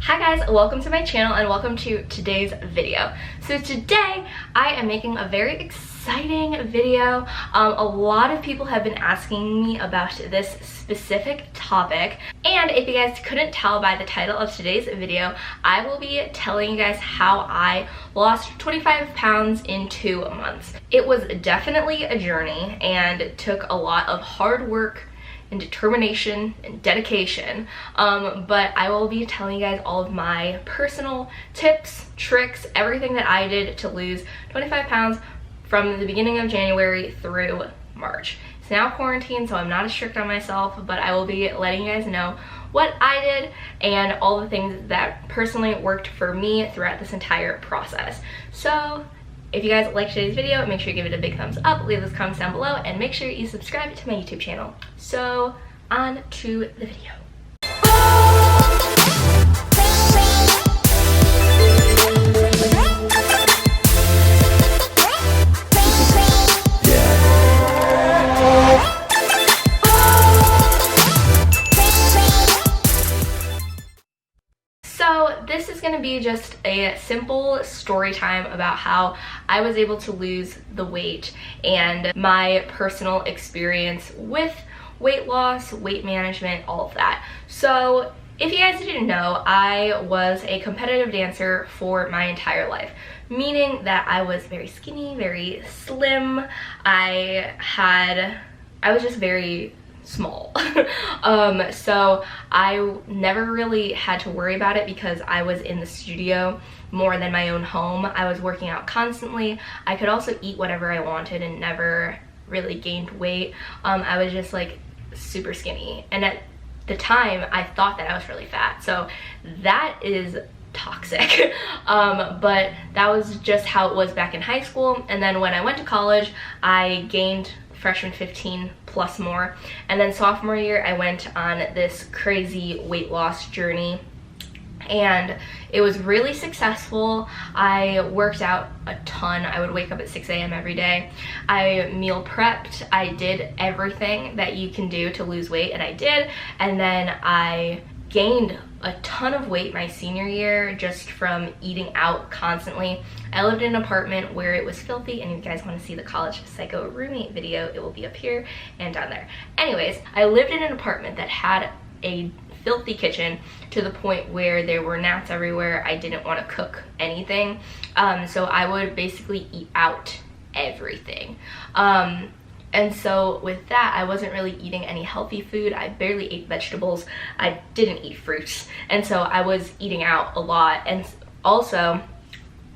Hi guys, welcome to my channel and welcome to today's video. So today I am making a very exciting video. A lot of people have been asking me about this specific topic, and if you guys couldn't tell by the title of today's video, I will be telling you guys how I lost 25 pounds in 2 months. It was definitely a journey and it took a lot of hard work and determination and dedication, but I will be telling you guys all of my personal tips, tricks, everything that I did to lose 25 pounds from the beginning of January through March. It's now quarantine, so I'm not as strict on myself, but I will be letting you guys know what I did and all the things that personally worked for me throughout this entire process. So if you guys liked today's video, make sure you give it a big thumbs up, leave those comments down below, and make sure you subscribe to my YouTube channel. So on to the video. So this is going to be just a simple story time about how I was able to lose the weight and my personal experience with weight loss, weight management, all of that. So if you guys didn't know, I was a competitive dancer for my entire life, meaning that I was very skinny, very slim. I was just very small. So I never really had to worry about it because I was in the studio more than my own home. I was working out constantly. I could also eat whatever I wanted and never really gained weight. I was just like super skinny, and at the time I thought that I was really fat, so that is toxic. But that was just how it was back in high school, and then when I went to college I gained freshman 15 plus more, and then sophomore year I went on this crazy weight loss journey, and it was really successful. I worked out a ton. I would wake up at 6 a.m. every day. I meal prepped. I did everything that you can do to lose weight, and I did. And then I gained a ton of weight my senior year just from eating out constantly. I lived in an apartment where it was filthy, and if you guys want to see the College Psycho roommate video, it will be up here and down there. Anyways, I lived in an apartment that had a filthy kitchen to the point where there were gnats everywhere. I didn't want to cook anything, so I would basically eat out everything. And so with that, I wasn't really eating any healthy food. I barely ate vegetables. I didn't eat fruits. And so I was eating out a lot. And also,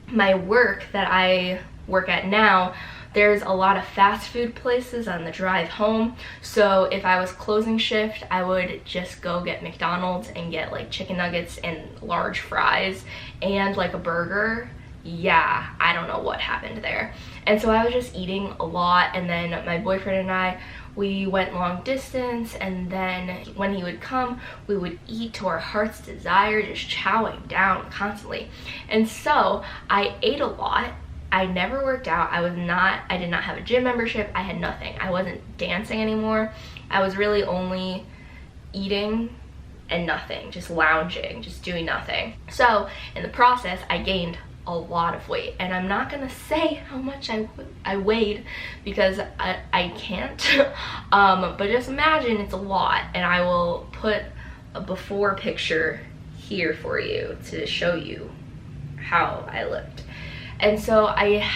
my work that I work at now, there's a lot of fast food places on the drive home. So if I was closing shift, I would just go get McDonald's and get like chicken nuggets and large fries and like a burger. Yeah, I don't know what happened there. And so I was just eating a lot, and then my boyfriend and I, we went long distance, and then when he would come, we would eat to our heart's desire, just chowing down constantly. And so I ate a lot. I never worked out. I did not have a gym membership. I had nothing. I wasn't dancing anymore. I was really only eating and nothing, just lounging, just doing nothing. So in the process, I gained a lot of weight, and I'm not gonna say how much I weighed because I can't, but just imagine it's a lot, and I will put a before picture here for you to show you how I looked. And so I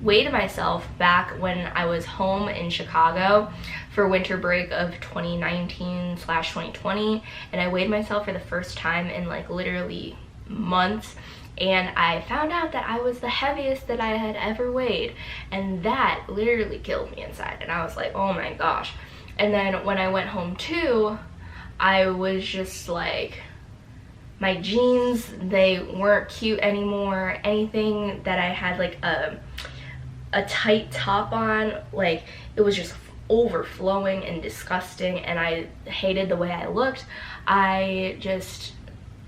weighed myself back when I was home in Chicago for winter break of 2019/2020, and I weighed myself for the first time in like literally months, and I found out that I was the heaviest that I had ever weighed, and that literally killed me inside, and I was like, oh my gosh. And then when I went home too, I was just like, my jeans, they weren't cute anymore. Anything that I had like a tight top on, like it was just overflowing and disgusting, and I hated the way I looked. I just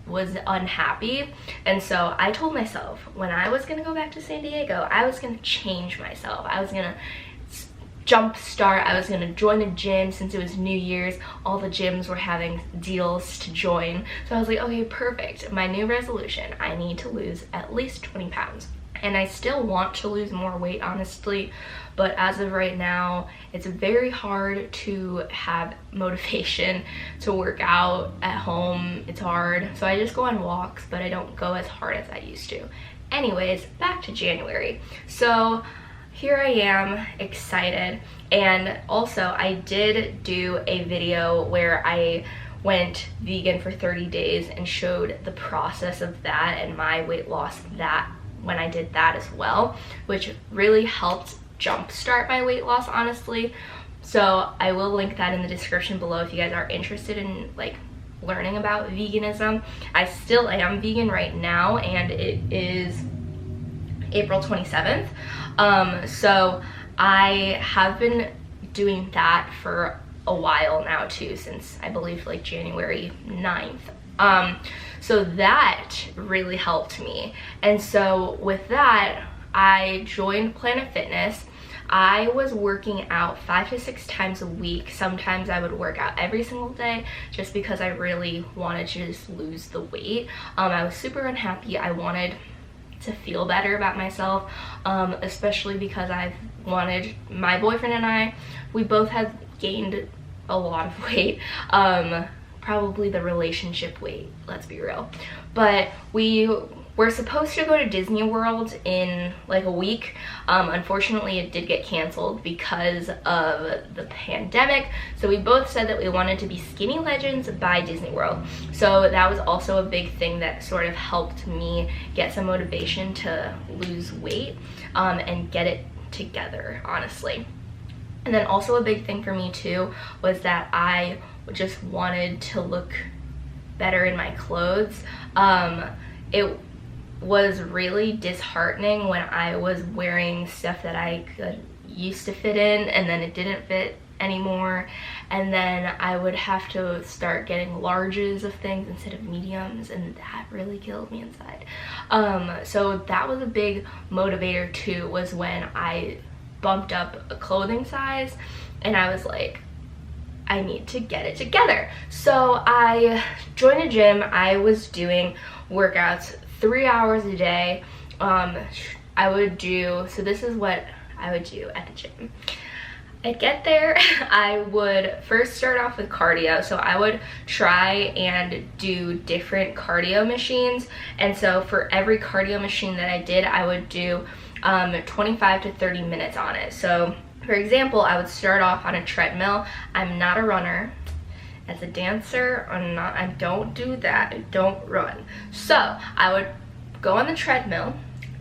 was unhappy, and so I told myself when I was gonna go back to San Diego, I was gonna change myself. I was gonna jump start. I was gonna join a gym since it was New Year's. All the gyms were having deals to join. So I was like, okay, perfect. My new resolution, I need to lose at least 20 pounds. And I still want to lose more weight, honestly, but as of right now, it's very hard to have motivation to work out at home. It's hard. So I just go on walks, but I don't go as hard as I used to. Anyways, back to January. So here I am, excited. And also I did do a video where I went vegan for 30 days and showed the process of that and my weight loss that when I did that as well, which really helped jumpstart my weight loss, honestly. So I will link that in the description below if you guys are interested in like learning about veganism. I still am vegan right now, and it is April 27th. So I have been doing that for a while now too, since I believe like January 9th. So that really helped me. And so with that, I joined Planet Fitness. I was working out 5 to 6 times a week. Sometimes I would work out every single day just because I really wanted to just lose the weight. I was super unhappy. I wanted to feel better about myself, especially because my boyfriend and we both had gained a lot of weight. Probably the relationship weight, let's be real. But we were supposed to go to Disney World in like a week. Unfortunately, it did get canceled because of the pandemic. So we both said that we wanted to be skinny legends by Disney World. So that was also a big thing that sort of helped me get some motivation to lose weight and get it together, honestly. And then also a big thing for me too was that I just wanted to look better in my clothes. It was really disheartening when I was wearing stuff that I used to fit in and then it didn't fit anymore, and then I would have to start getting larges of things instead of mediums, and that really killed me inside. So that was a big motivator too, was when I bumped up a clothing size and I was like, I need to get it together. So I joined a gym. I was doing workouts 3 hours a day. So this is what I would do at the gym. I'd get there, I would first start off with cardio. So I would try and do different cardio machines. And so for every cardio machine that I did, I would do 25 to 30 minutes on it. So for example, I would start off on a treadmill. I'm not a runner. As a dancer, I don't do that. I don't run. So I would go on the treadmill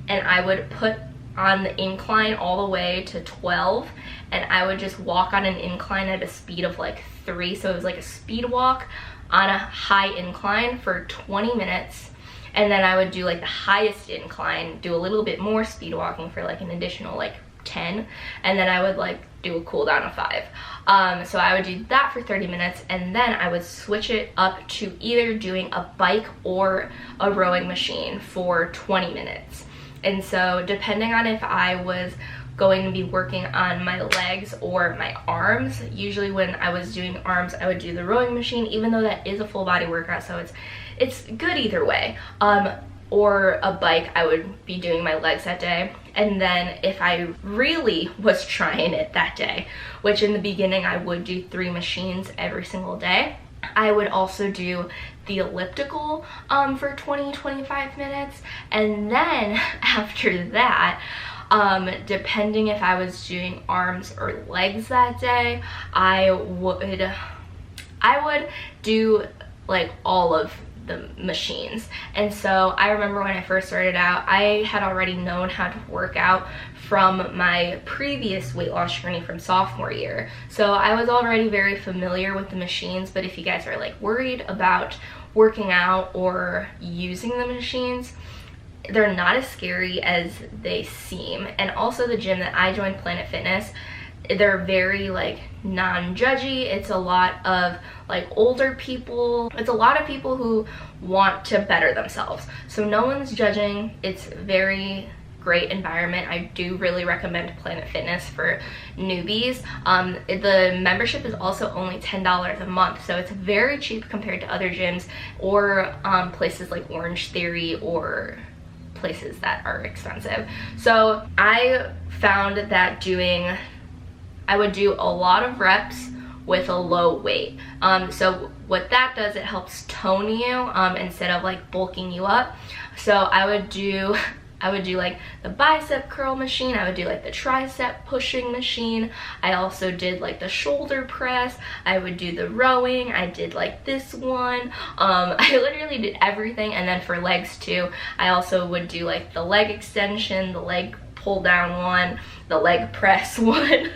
and I would put on the incline all the way to 12, and I would just walk on an incline at a speed of like 3. So it was like a speed walk on a high incline for 20 minutes. And then I would do like the highest incline, do a little bit more speed walking for like an additional like 10, and then I would like do a cool down of 5. So I would do that for 30 minutes, and then I would switch it up to either doing a bike or a rowing machine for 20 minutes. And so depending on if I was going to be working on my legs or my arms, usually when I was doing arms, I would do the rowing machine, even though that is a full body workout, so it's good either way. Or a bike, I would be doing my legs that day. And then if I really was trying it that day, which in the beginning I would do 3 machines every single day, I would also do the elliptical for 20-25 minutes. And then after that, depending if I was doing arms or legs that day, I would do like all of the machines. And so I remember when I first started out, I had already known how to work out from my previous weight loss journey from sophomore year. So I was already very familiar with the machines. But if you guys are like worried about working out or using the machines, they're not as scary as they seem. And also the gym that I joined, Planet Fitness, they're very like non-judgy. It's a lot of like older people. It's a lot of people who want to better themselves. So no one's judging. It's very great environment. I do really recommend Planet Fitness for newbies. The membership is also only $10 a month, so it's very cheap compared to other gyms or places like Orange Theory or places that are expensive. So I found that I would do a lot of reps with a low weight. So what that does, it helps tone you instead of like bulking you up. So I would do like the bicep curl machine, I would do like the tricep pushing machine, I also did like the shoulder press, I would do the rowing, I did like this one, I literally did everything. And then for legs too, I also would do like the leg extension, the leg pull down one, the leg press one.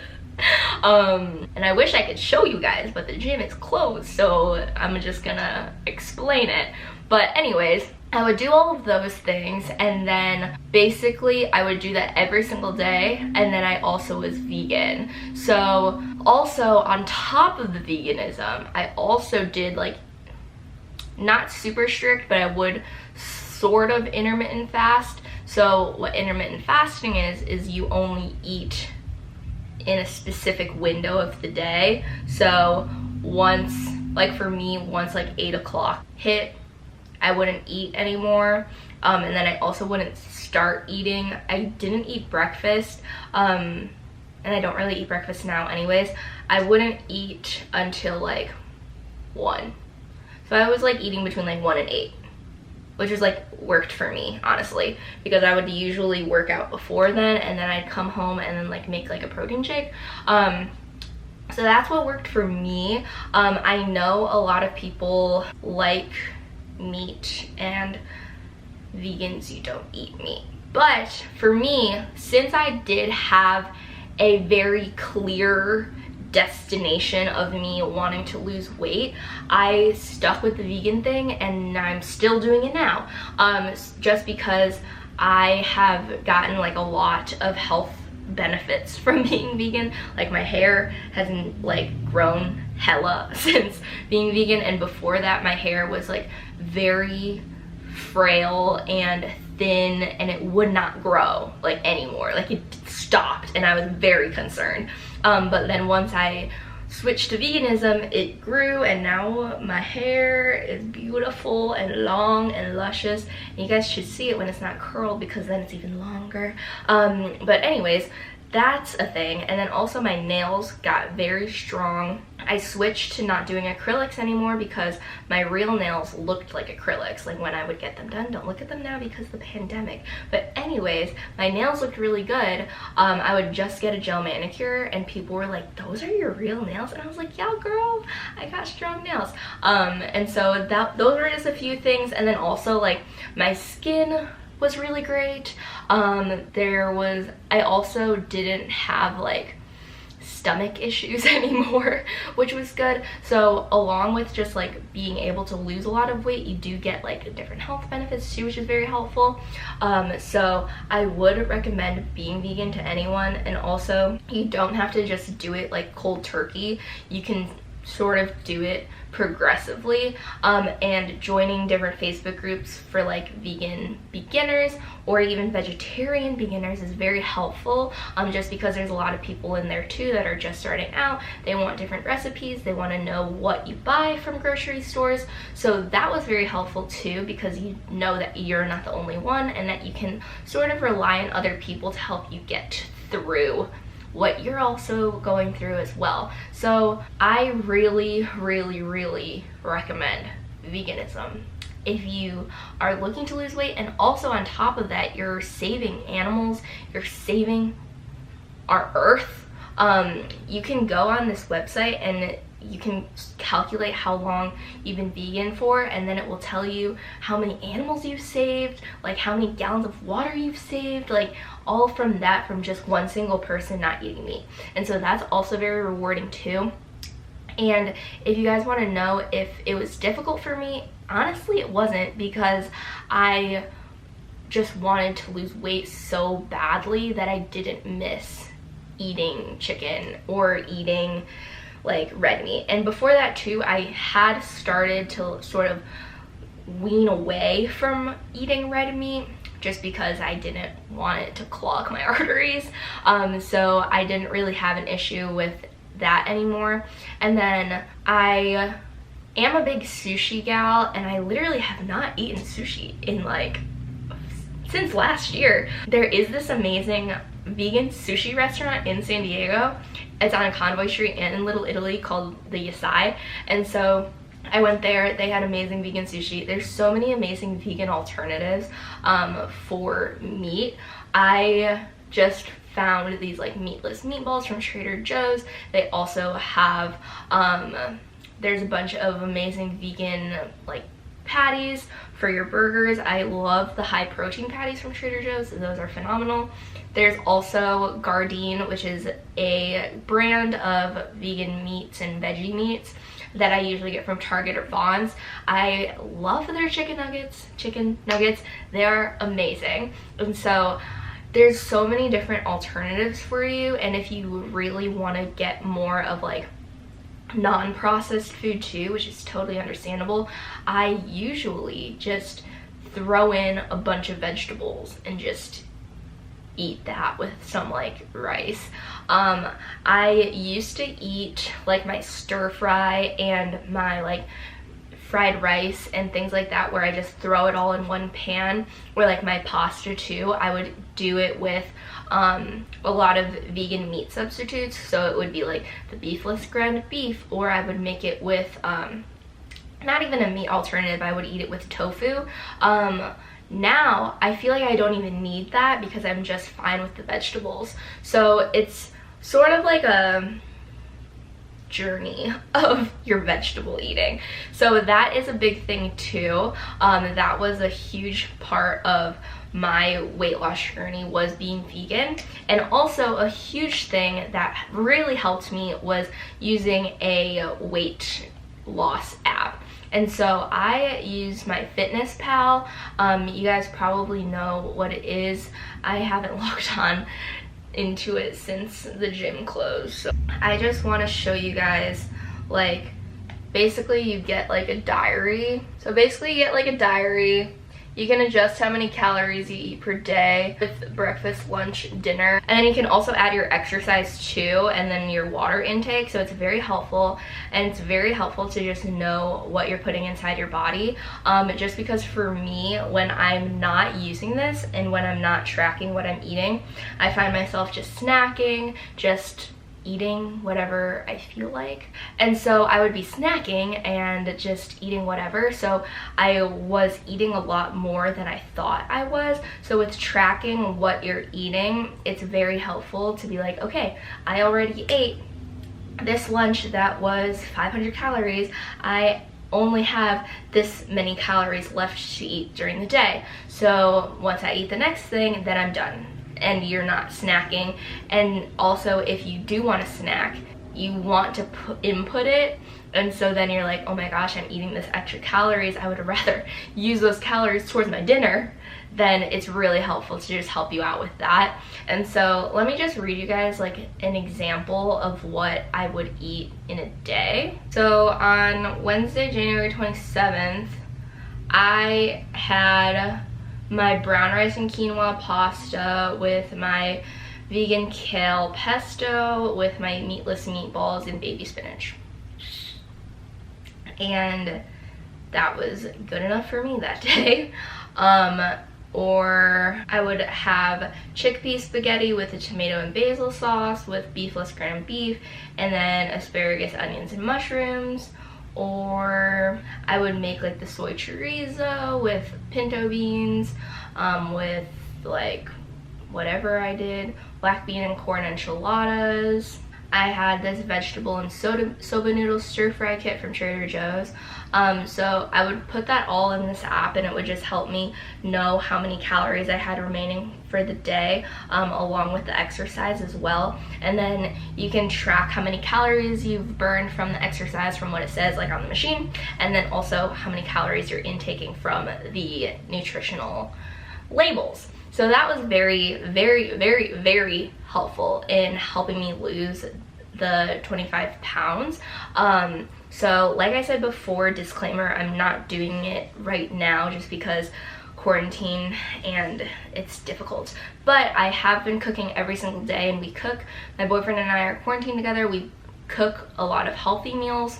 And I wish I could show you guys, but the gym is closed, so I'm just gonna explain it. But anyways, I would do all of those things, and then basically I would do that every single day. And then I also was vegan, so also on top of the veganism, I also did like, not super strict, but I would sort of intermittent fast. So what intermittent fasting is you only eat in a specific window of the day. So once, like for me, once like 8 o'clock hit, I wouldn't eat anymore. And then I also wouldn't start eating. I didn't eat breakfast, and I don't really eat breakfast now anyways. I wouldn't eat until like 1. So I was like eating between like 1 and 8, which is like worked for me, honestly, because I would usually work out before then, and then I'd come home and then like make like a protein shake. So that's what worked for me. I know a lot of people like meat, and vegans, you don't eat meat. But for me, since I did have a very clear destination of me wanting to lose weight, I stuck with the vegan thing, and I'm still doing it now, just because I have gotten like a lot of health benefits from being vegan. Like my hair hasn't like grown hella since being vegan, and before that my hair was like very frail and thin, and it would not grow like anymore, like it stopped, and I was very concerned. But then once I switched to veganism, it grew, and now my hair is beautiful and long and luscious, and you guys should see it when it's not curled, because then it's even longer. But anyways, that's a thing. And then also my nails got very strong. I switched to not doing acrylics anymore because my real nails looked like acrylics, like when I would get them done. Don't look at them now because of the pandemic. But anyways, my nails looked really good. I would just get a gel manicure, and people were like, those are your real nails? And I was like, yeah girl, I got strong nails. And so those were just a few things. And then also like my skin was really great. I also didn't have like stomach issues anymore, which was good. So along with just like being able to lose a lot of weight, you do get like different health benefits too, which is very helpful. So I would recommend being vegan to anyone. And also, you don't have to just do it like cold turkey. You can sort of do it progressively, and joining different Facebook groups for like vegan beginners or even vegetarian beginners is very helpful, just because there's a lot of people in there too that are just starting out. They want different recipes, they want to know what you buy from grocery stores. So that was very helpful too, because you know that you're not the only one, and that you can sort of rely on other people to help you get through what you're also going through as well. So I really, really, really recommend veganism if you are looking to lose weight. And also on top of that, you're saving animals, you're saving our earth. You can go on this website and you can calculate how long you've been vegan for, and then it will tell you how many animals you've saved, like how many gallons of water you've saved, like all from that, from just one single person not eating meat. And so that's also very rewarding too. And if you guys want to know if it was difficult for me, honestly it wasn't, because I just wanted to lose weight so badly that I didn't miss eating chicken or eating like red meat. And before that too, I had started to sort of wean away from eating red meat just because I didn't want it to clog my arteries. So I didn't really have an issue with that anymore. And then I am a big sushi gal, and I literally have not eaten sushi in like since last year. There is this amazing vegan sushi restaurant in San Diego. It's on Convoy Street and in Little Italy called the Yasai, and so I went there. They had amazing vegan sushi. There's so many amazing vegan alternatives for meat. I just found these like meatless meatballs from Trader Joe's. They also have there's a bunch of amazing vegan like patties for your burgers. I love the high protein patties from Trader Joe's. Those are phenomenal. There's also Gardein, which is a brand of vegan meats and veggie meats that I usually get from Target or Vons. I love their chicken nuggets. They're amazing. And so there's so many different alternatives for you, and if you really want to get more of like non-processed food too, which is totally understandable, I usually just throw in a bunch of vegetables and just eat that with some like rice. I used to eat like my stir fry and my like fried rice and things like that where I just throw it all in one pan, or like my pasta too. I would do it with a lot of vegan meat substitutes, so it would be like the beefless ground beef, or I would make it with not even a meat alternative, I would eat it with tofu. Now I feel like I don't even need that because I'm just fine with the vegetables. So it's sort of like a journey of your vegetable eating. So that is a big thing too. That was a huge part of my weight loss journey, was being vegan. And also a huge thing that really helped me was using a weight loss app. And so I use MyFitnessPal. You guys probably know what it is. I haven't logged on into it since the gym closed. So I just want to show you guys, like, basically you get like a diary. So basically you get like a diary. You can adjust how many calories you eat per day with breakfast, lunch, dinner. And then you can also add your exercise too, and then your water intake. So it's very helpful, and it's very helpful to just know what you're putting inside your body. Just because for me, when I'm not using this and when I'm not tracking what I'm eating, I find myself just snacking, just eating whatever I feel like. And so I would be snacking and just eating whatever. So I was eating a lot more than I thought I was. So with tracking what you're eating, it's very helpful to be like, okay, I already ate this lunch that was 500 calories. I only have this many calories left to eat during the day. So once I eat the next thing, then I'm done. And you're not snacking. And also, if you do want to snack, you want to input it, and so then you're like, oh my gosh, I'm eating this extra calories, I would rather use those calories towards my dinner. Then it's really helpful to just help you out with that. And so let me just read you guys like an example of what I would eat in a day. So on Wednesday, January 27th, I had my brown rice and quinoa pasta with my vegan kale pesto with my meatless meatballs and baby spinach. And that was good enough for me that day. Or I would have chickpea spaghetti with a tomato and basil sauce with beefless ground beef, and then asparagus, onions, and mushrooms. Or I would make like the soy chorizo with pinto beans, with like whatever I did, black bean and corn enchiladas. I had this vegetable and soba noodle stir fry kit from Trader Joe's. So I would put that all in this app, and it would just help me know how many calories I had remaining for the day, along with the exercise as well. And then you can track how many calories you've burned from the exercise from what it says like on the machine, and then also how many calories you're intaking from the nutritional labels. So that was very, very, very, very helpful in helping me lose the 25 pounds. So like I said before, disclaimer, I'm not doing it right now just because quarantine and it's difficult. But I have been cooking every single day, and we cook. My boyfriend and I are quarantined together. We cook a lot of healthy meals.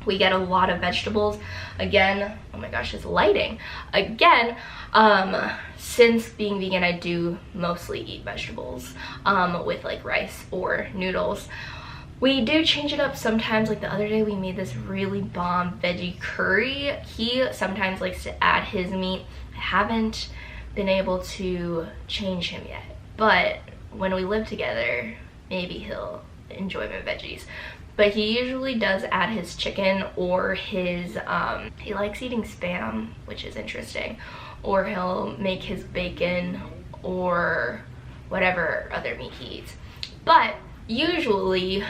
We get a lot of vegetables. Again, oh my gosh, it's lighting. Again, since being vegan, I do mostly eat vegetables with like rice or noodles. We do change it up sometimes. Like the other day we made this really bomb veggie curry. He sometimes likes to add his meat. I haven't been able to change him yet, but when we live together, maybe he'll enjoy my veggies. But he usually does add his chicken or his, he likes eating Spam, which is interesting. Or he'll make his bacon or whatever other meat he eats. But usually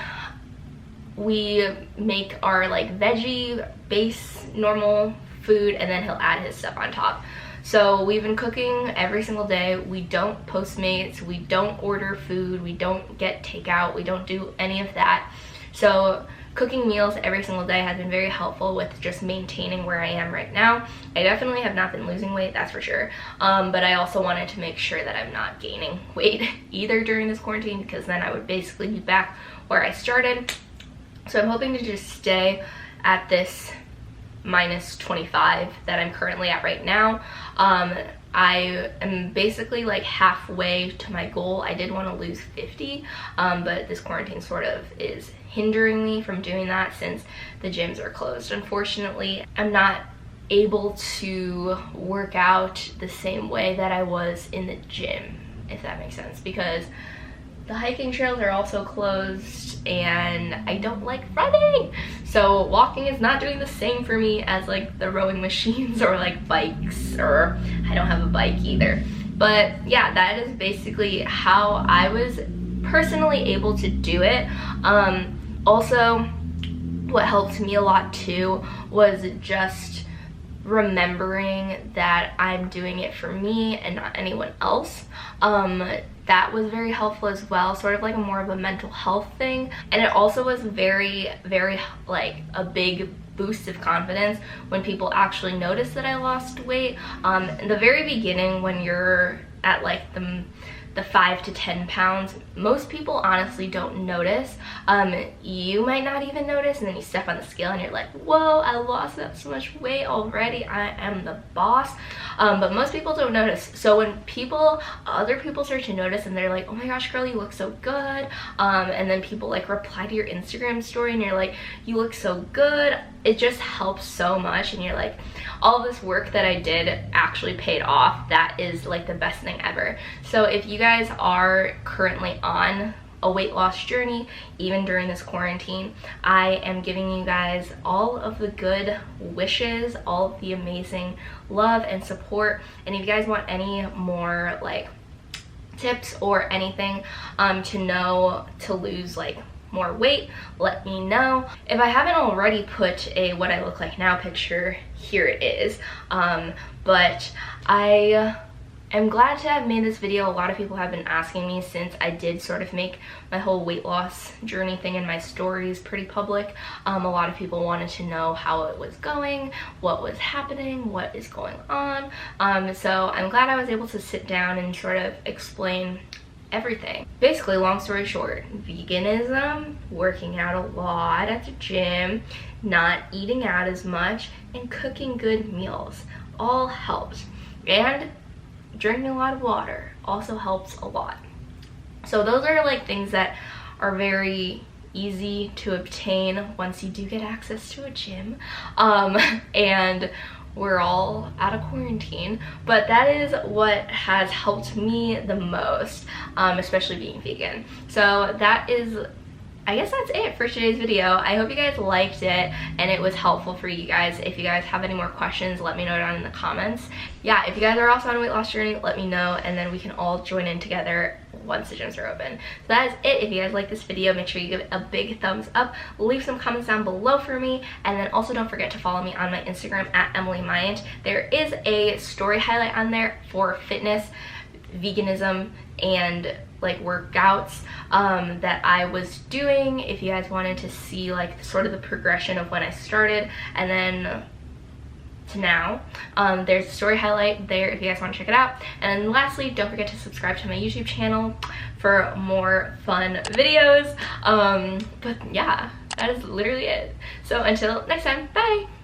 we make our like veggie base normal food, and then he'll add his stuff on top. So we've been cooking every single day. We don't Postmates, we don't order food, we don't get takeout, we don't do any of that. So cooking meals every single day has been very helpful with just maintaining where I am right now. I definitely have not been losing weight, that's for sure. But I also wanted to make sure that I'm not gaining weight either during this quarantine, because then I would basically be back where I started. So I'm hoping to just stay at this minus 25 that I'm currently at right now. I am basically like halfway to my goal. I did want to lose 50, but this quarantine sort of is hindering me from doing that since the gyms are closed. Unfortunately, I'm not able to work out the same way that I was in the gym, if that makes sense, because the hiking trails are also closed and I don't like running. So walking is not doing the same for me as like the rowing machines or like bikes, or I don't have a bike either. But yeah, that is basically how I was personally able to do it. Also, what helped me a lot too was just remembering that I'm doing it for me and not anyone else. That was very helpful as well, sort of like more of a mental health thing. And it also was very, very like a big boost of confidence when people actually noticed that I lost weight. In the very beginning, when you're at like the 5 to 10 pounds, most people honestly don't notice. You might not even notice, and then you step on the scale and you're like, whoa, I lost that so much weight already, I am the boss. But most people don't notice. So when other people start to notice and they're like, oh my gosh girl, you look so good, and then people like reply to your Instagram story and you're like, you look so good, it just helps so much. And you're like, all this work that I did actually paid off. That is like the best thing ever. So if you guys are currently on a weight loss journey, even during this quarantine, I am giving you guys all of the good wishes, all of the amazing love and support. And if you guys want any more like tips or anything to lose like more weight, let me know. If I haven't already put a what I look like now picture, here it is. But I am glad to have made this video. A lot of people have been asking me since I did sort of make my whole weight loss journey thing in my stories pretty public. A lot of people wanted to know how it was going, what was happening, what is going on. So I'm glad I was able to sit down and sort of explain everything. Basically, long story short, veganism, working out a lot at the gym, not eating out as much, and cooking good meals all helps. And drinking a lot of water also helps a lot. So those are like things that are very easy to obtain once you do get access to a gym. And we're all out of quarantine, but that is what has helped me the most, especially being vegan. So that is, I guess that's it for today's video. I hope you guys liked it and it was helpful for you guys. If you guys have any more questions, let me know down in the comments. Yeah, if you guys are also on a weight loss journey, let me know, and then we can all join in together once the gyms are open. So that is it. If you guys like this video, make sure you give it a big thumbs up, leave some comments down below for me, and then also don't forget to follow me on my Instagram at emilygmyint. There is a story highlight on there for fitness, veganism, and like workouts that I was doing, if you guys wanted to see like sort of the progression of when I started, and then to now. There's a story highlight there if you guys want to check it out. And then lastly, don't forget to subscribe to my YouTube channel for more fun videos. But yeah, that is literally it. So until next time, bye!